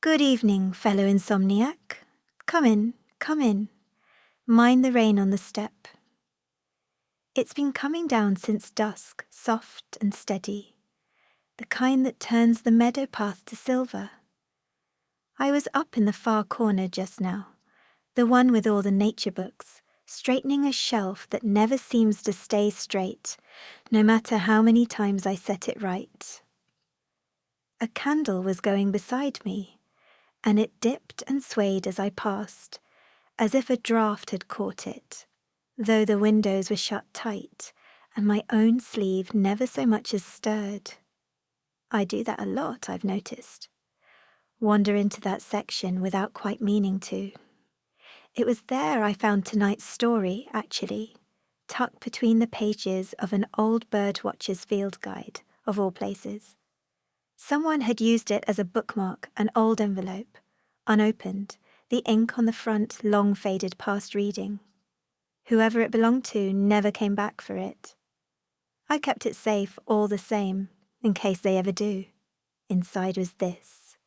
Good evening, fellow insomniac. Come in, come in. Mind the rain on the step. It's been coming down since dusk, soft and steady, the kind that turns the meadow path to silver. I was up in the far corner just now, the one with all the nature books, straightening a shelf that never seems to stay straight, no matter how many times I set it right. A candle was going beside me, and it dipped and swayed as I passed, as if a draught had caught it, though the windows were shut tight, and my own sleeve never so much as stirred. I do that a lot, I've noticed. Wander into that section without quite meaning to. It was there I found tonight's story, actually, tucked between the pages of an old birdwatcher's field guide, of all places. Someone had used it as a bookmark, an old envelope, unopened, the ink on the front long faded past reading. Whoever it belonged to never came back for it. I kept it safe all the same, in case they ever do. Inside was this,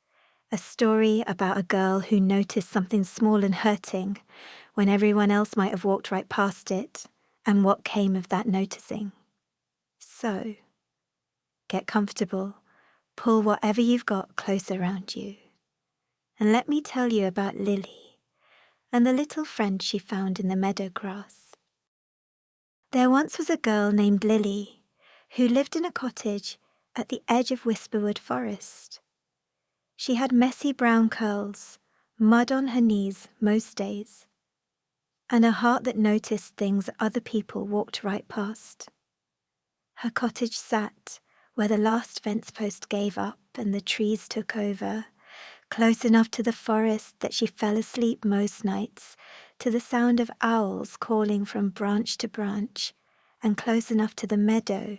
a story about a girl who noticed something small and hurting when everyone else might have walked right past it, and what came of that noticing. So, get comfortable, pull whatever you've got close around you, and let me tell you about Lily and the little friend she found in the meadow grass. There once was a girl named Lily who lived in a cottage at the edge of Whisperwood Forest. She had messy brown curls, mud on her knees most days, and a heart that noticed things other people walked right past. Her cottage sat where the last fence post gave up and the trees took over, close enough to the forest that she fell asleep most nights to the sound of owls calling from branch to branch, and close enough to the meadow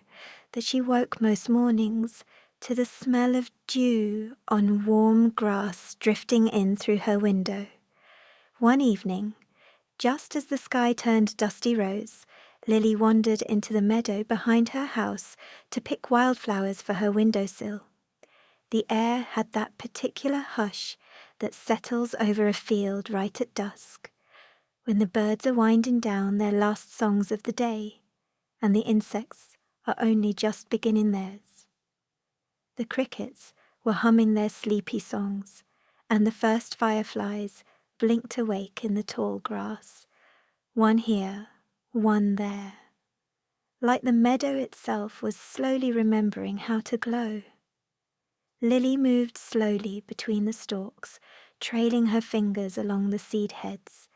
that she woke most mornings to the smell of dew on warm grass drifting in through her window. One evening, just as the sky turned dusty rose, Lily wandered into the meadow behind her house to pick wildflowers for her windowsill. The air had that particular hush that settles over a field right at dusk, when the birds are winding down their last songs of the day, and the insects are only just beginning theirs. The crickets were humming their sleepy songs, and the first fireflies blinked awake in the tall grass, one here, one there, like the meadow itself was slowly remembering how to glow. Lily moved slowly between the stalks, trailing her fingers along the seed heads,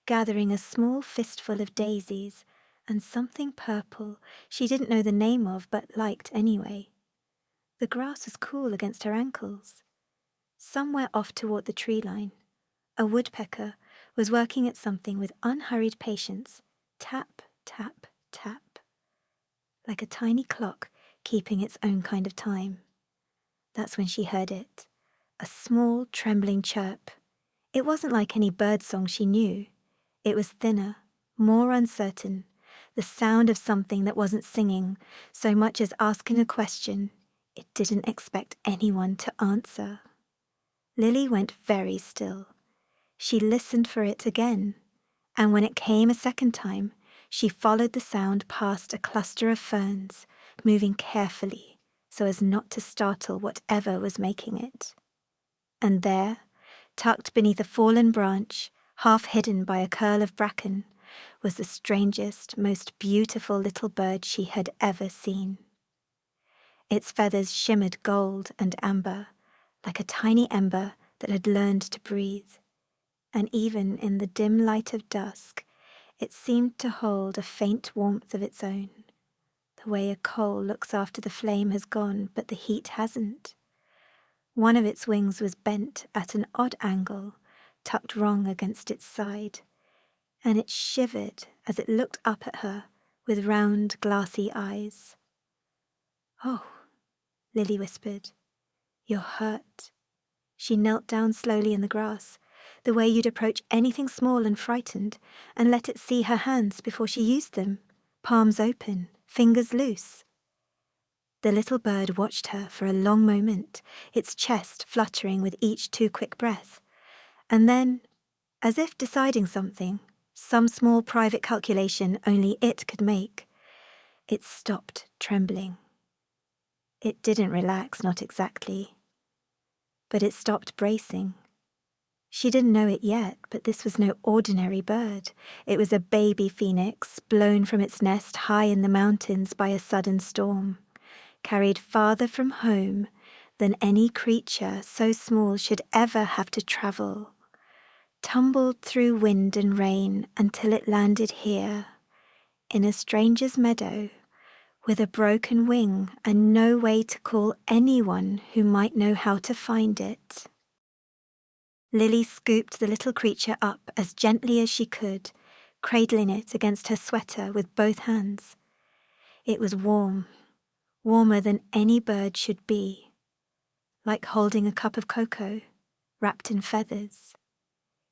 gathering a small fistful of daisies and something purple she didn't know the name of but liked anyway. The grass was cool against her ankles. Somewhere off toward the tree line, a woodpecker was working at something with unhurried patience, tap, tap, tap, like a tiny clock keeping its own kind of time. That's when she heard it, a small, trembling chirp. It wasn't like any bird song she knew. It was thinner, more uncertain, the sound of something that wasn't singing so much as asking a question it didn't expect anyone to answer. Lily went very still. She listened for it again, and when it came a second time, she followed the sound past a cluster of ferns, moving carefully so as not to startle whatever was making it. And there, tucked beneath a fallen branch, half hidden by a curl of bracken, was the strangest, most beautiful little bird she had ever seen. Its feathers shimmered gold and amber, like a tiny ember that had learned to breathe, and even in the dim light of dusk, it seemed to hold a faint warmth of its own, the way a coal looks after the flame has gone but the heat hasn't. One of its wings was bent at an odd angle, tucked wrong against its side, and it shivered as it looked up at her with round, glassy eyes. "Oh," Lily whispered, "you're hurt." She knelt down slowly in the grass, the way you'd approach anything small and frightened, and let it see her hands before she used them, palms open, fingers loose. The little bird watched her for a long moment, its chest fluttering with each too quick breath. And then, as if deciding something, some small private calculation only it could make, it stopped trembling. It didn't relax, not exactly, but it stopped bracing. She didn't know it yet, but this was no ordinary bird. It was a baby phoenix, blown from its nest high in the mountains by a sudden storm, carried farther from home than any creature so small should ever have to travel, tumbled through wind and rain until it landed here, in a stranger's meadow, with a broken wing and no way to call anyone who might know how to find it. Lily scooped the little creature up as gently as she could, cradling it against her sweater with both hands. It was warm, warmer than any bird should be, like holding a cup of cocoa, wrapped in feathers.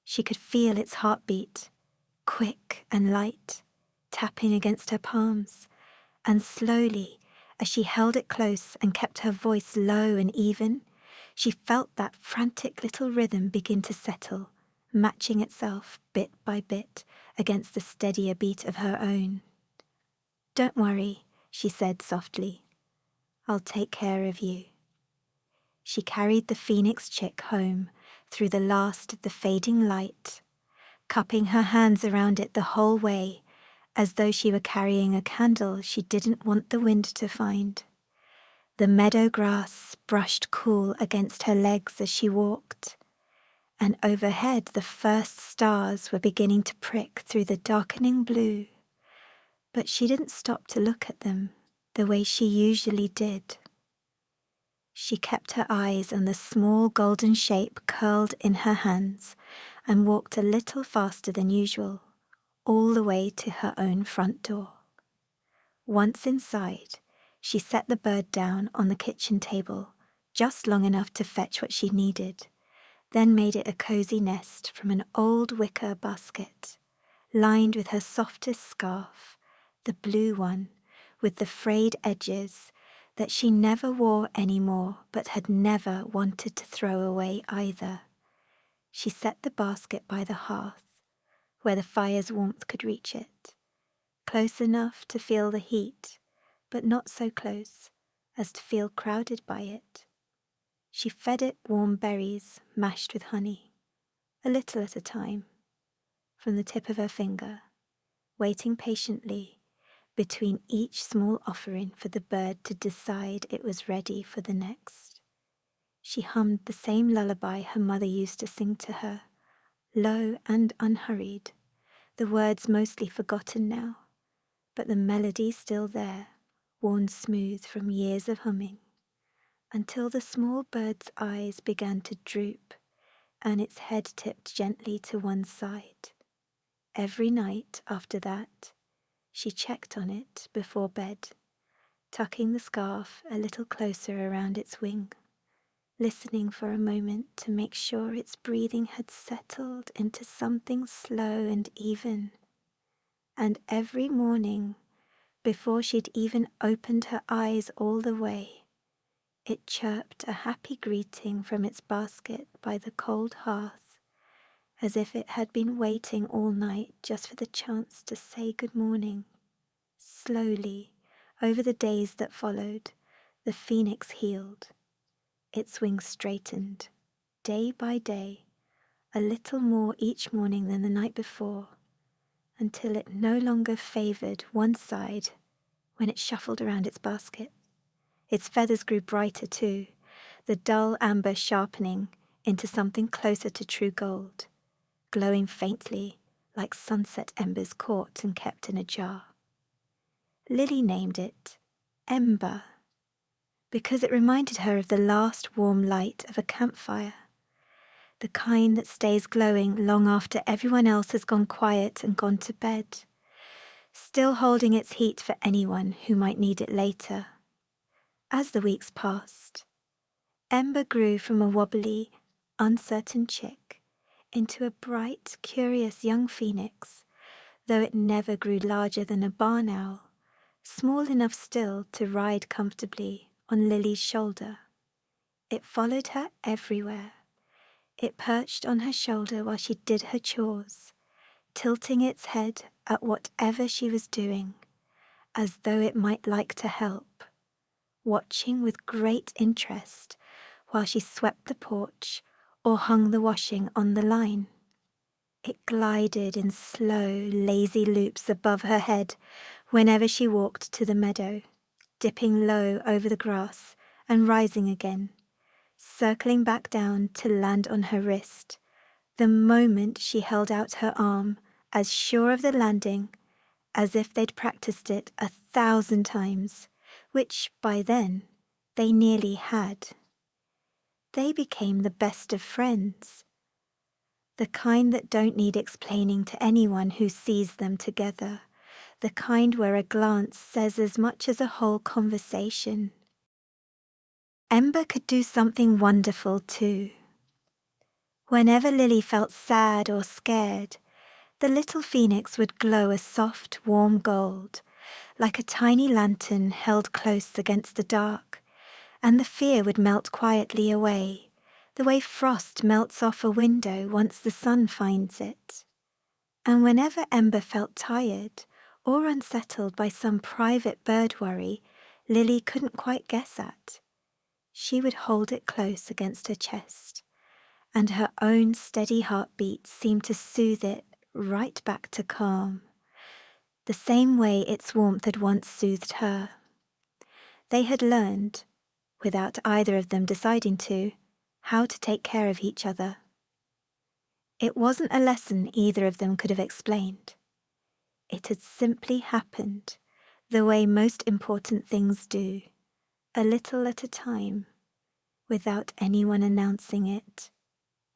She could feel its heartbeat, quick and light, tapping against her palms, and slowly, as she held it close and kept her voice low and even, she felt that frantic little rhythm begin to settle, matching itself bit by bit against the steadier beat of her own. "Don't worry," she said softly. "I'll take care of you." She carried the phoenix chick home through the last of the fading light, cupping her hands around it the whole way, as though she were carrying a candle she didn't want the wind to find. The meadow grass brushed cool against her legs as she walked, and overhead the first stars were beginning to prick through the darkening blue. But she didn't stop to look at them the way she usually did. She kept her eyes on the small golden shape curled in her hands and walked a little faster than usual, all the way to her own front door. Once inside, she set the bird down on the kitchen table, just long enough to fetch what she needed, then made it a cozy nest from an old wicker basket, lined with her softest scarf, the blue one, with the frayed edges that she never wore anymore but had never wanted to throw away either. She set the basket by the hearth, where the fire's warmth could reach it, close enough to feel the heat, but not so close as to feel crowded by it. She fed it warm berries mashed with honey, a little at a time, from the tip of her finger, waiting patiently between each small offering for the bird to decide it was ready for the next. She hummed the same lullaby her mother used to sing to her, low and unhurried, the words mostly forgotten now, but the melody still there, worn smooth from years of humming, until the small bird's eyes began to droop and its head tipped gently to one side. Every night after that, she checked on it before bed, tucking the scarf a little closer around its wing, listening for a moment to make sure its breathing had settled into something slow and even. And every morning, before she'd even opened her eyes all the way, it chirped a happy greeting from its basket by the cold hearth, as if it had been waiting all night just for the chance to say good morning. Slowly, over the days that followed, the phoenix healed. Its wings straightened, day by day, a little more each morning than the night before, until it no longer favored one side when it shuffled around its basket. Its feathers grew brighter too, the dull amber sharpening into something closer to true gold, glowing faintly like sunset embers caught and kept in a jar. Lily named it Ember, because it reminded her of the last warm light of a campfire, the kind that stays glowing long after everyone else has gone quiet and gone to bed, still holding its heat for anyone who might need it later. As the weeks passed, Ember grew from a wobbly, uncertain chick into a bright, curious young phoenix, though it never grew larger than a barn owl, small enough still to ride comfortably on Lily's shoulder. It followed her everywhere. It perched on her shoulder while she did her chores, tilting its head at whatever she was doing, as though it might like to help, watching with great interest while she swept the porch or hung the washing on the line. It glided in slow, lazy loops above her head whenever she walked to the meadow, dipping low over the grass and rising again, circling back down to land on her wrist, the moment she held out her arm, as sure of the landing as if they'd practiced it 1,000 times, which by then they nearly had. They became the best of friends, the kind that don't need explaining to anyone who sees them together, the kind where a glance says as much as a whole conversation. Ember could do something wonderful too. Whenever Lily felt sad or scared, the little phoenix would glow a soft, warm gold, like a tiny lantern held close against the dark, and the fear would melt quietly away, the way frost melts off a window once the sun finds it. And whenever Ember felt tired or unsettled by some private bird worry Lily couldn't quite guess at, she would hold it close against her chest, and her own steady heartbeat seemed to soothe it right back to calm, the same way its warmth had once soothed her. They had learned, without either of them deciding to, how to take care of each other. It wasn't a lesson either of them could have explained. It had simply happened, the way most important things do, a little at a time, without anyone announcing it.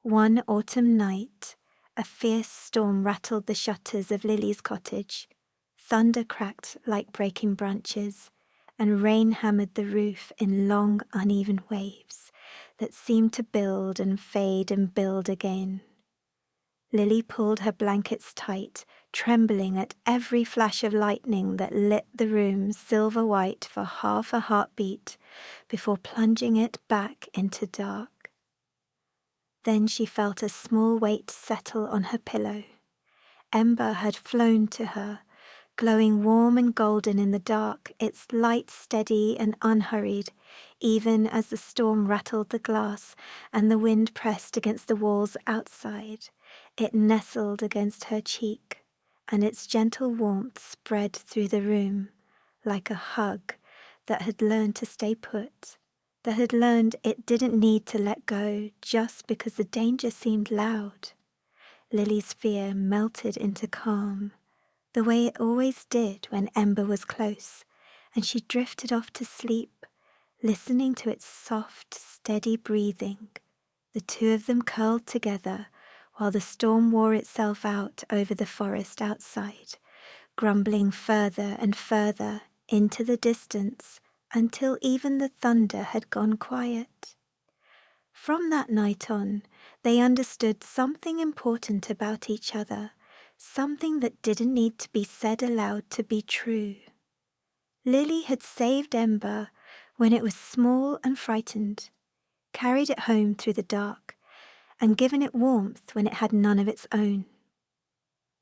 One autumn night, a fierce storm rattled the shutters of Lily's cottage. Thunder cracked like breaking branches, and rain hammered the roof in long, uneven waves that seemed to build and fade and build again. Lily pulled her blankets tight, trembling at every flash of lightning that lit the room silver white for half a heartbeat before plunging it back into dark. Then she felt a small weight settle on her pillow. Ember had flown to her, glowing warm and golden in the dark, its light steady and unhurried, even as the storm rattled the glass and the wind pressed against the walls outside. It nestled against her cheek, and its gentle warmth spread through the room like a hug that had learned to stay put, that had learned it didn't need to let go just because the danger seemed loud. Lily's fear melted into calm, the way it always did when Ember was close, and she drifted off to sleep, listening to its soft, steady breathing, the two of them curled together while the storm wore itself out over the forest outside, grumbling further and further into the distance until even the thunder had gone quiet. From that night on, they understood something important about each other, something that didn't need to be said aloud to be true. Lily had saved Ember when it was small and frightened, carried it home through the dark, and given it warmth when it had none of its own.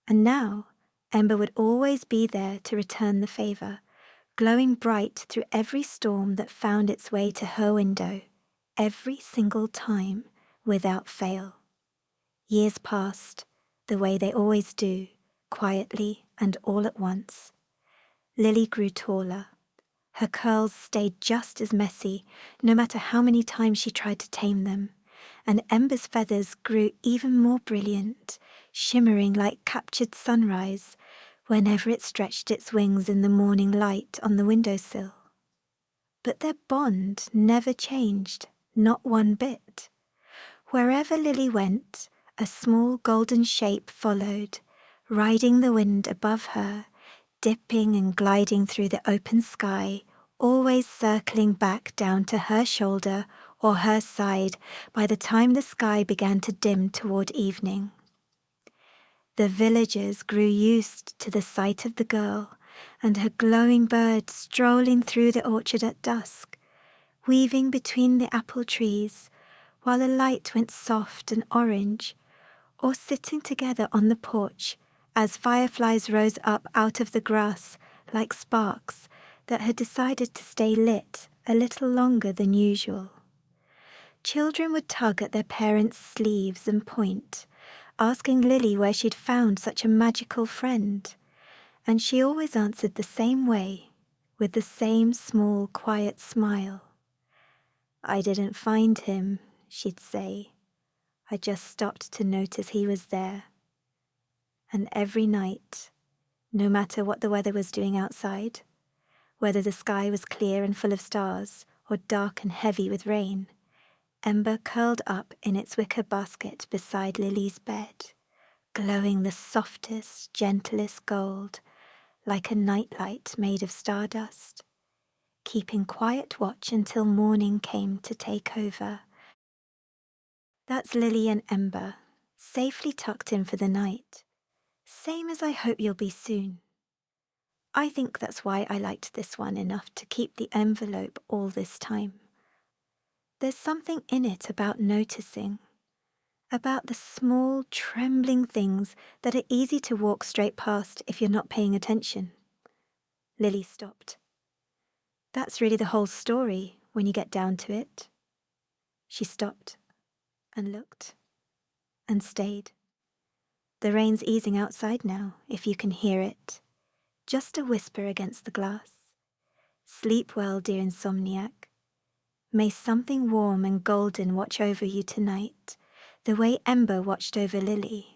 And now Ember would always be there to return the favor, glowing bright through every storm that found its way to her window, every single time, without fail. Years passed, the way they always do, quietly and all at once. Lily grew taller. Her curls stayed just as messy, no matter how many times she tried to tame them, and Ember's feathers grew even more brilliant, shimmering like captured sunrise whenever it stretched its wings in the morning light on the windowsill. But their bond never changed, not one bit. Wherever Lily went, a small golden shape followed, riding the wind above her, dipping and gliding through the open sky, always circling back down to her shoulder or her side by the time the sky began to dim toward evening. The villagers grew used to the sight of the girl, and her glowing bird strolling through the orchard at dusk, weaving between the apple trees, while the light went soft and orange, or sitting together on the porch as fireflies rose up out of the grass like sparks that had decided to stay lit a little longer than usual. Children would tug at their parents' sleeves and point, asking Lily where she'd found such a magical friend, and she always answered the same way, with the same small, quiet smile. "I didn't find him," she'd say. "I just stopped to notice he was there." And every night, no matter what the weather was doing outside, whether the sky was clear and full of stars or dark and heavy with rain, Ember curled up in its wicker basket beside Lily's bed, glowing the softest, gentlest gold, like a nightlight made of stardust, keeping quiet watch until morning came to take over. That's Lily and Ember, safely tucked in for the night, same as I hope you'll be soon. I think that's why I liked this one enough to keep the envelope all this time. There's something in it about noticing, about the small, trembling things that are easy to walk straight past if you're not paying attention. Lily stopped. That's really the whole story when you get down to it. She stopped and looked and stayed. The rain's easing outside now, if you can hear it. Just a whisper against the glass. Sleep well, dear insomniac. May something warm and golden watch over you tonight, the way Ember watched over Lily.